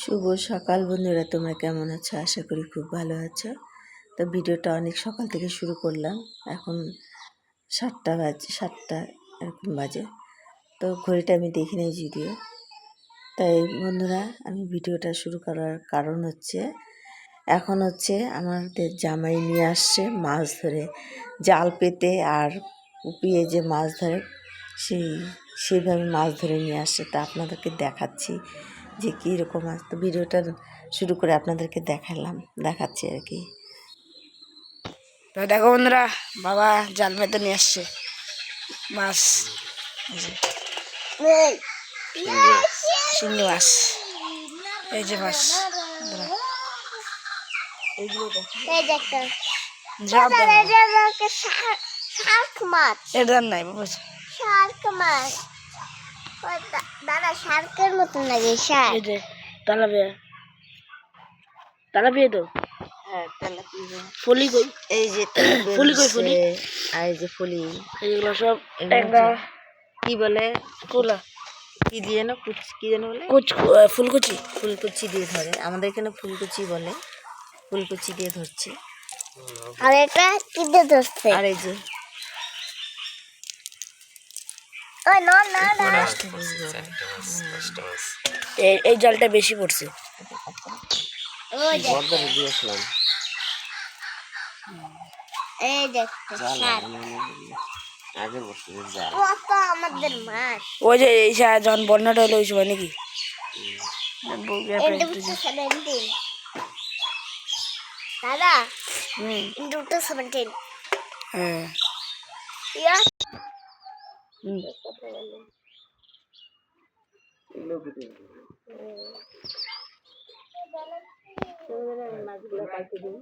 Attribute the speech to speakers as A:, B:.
A: শুভ সকাল বন্ধুরা, তোমরা কেমন আছো? আশা করি খুব ভালো আছো। তো ভিডিওটা অনেক সকাল থেকে শুরু করলাম। এখন 7টা এরকম বাজে। তো ঘড়িটা আমি দেখি নাই যদিও। তাই বন্ধুরা, আমি ভিডিওটা শুরু করার কারণ হচ্ছে এখন আমাদের জামাই নিয়ে আসছে মাছ ধরে, জাল পেতে আর কুপিয়ে যে মাছ ধরে সেইভাবে মাছ ধরে নিয়ে আসছে। তা আপনাদেরকে দেখাচ্ছি যে কীরকম মাছ। তো ভিডিওটা শুরু করে আপনাদেরকে দেখাচ্ছি আর কি।
B: তো দেখো বন্ধুরা, বাবা জাল পেতে নিয়ে আসছে মাছ, শিঙ্গি মাছ। এই যে মাছ, এটার নাই বাবা,
C: দাদা শার্কের মতন লাগে।
B: এই যে তেলাপিয়া, তেলাপিয়া তো
A: হ্যাঁ, তেলাপিয়া।
B: ফলি কই?
A: এই যে তেলাপিয়া,
B: ফুলি কই? ফুলি,
A: আর এই যে ফুলি,
B: এইগুলো সব
A: ট্যাংরা। কি বলে
B: কুলা,
A: কি দিয়ে না কি যেন বলে,
B: ফুলকুচি।
A: ফুলকুচি দিয়ে ধরে, আমাদের এখানে ফুলকুচি বলে। ফুলকুচি দিয়ে ধরছে।
C: আর এটা কি দিয়ে ধরছে?
A: আর এই যে
B: এই জালটা বেশি পড়ছে।
C: এই দেখতে আমাদের মাছ।
B: ওই যে এই যখন বন্যাটা হলো ওই সময় নাকি
C: দাদা 17
B: হ্যাঁ।
A: মাছগুলো কাটে দিন।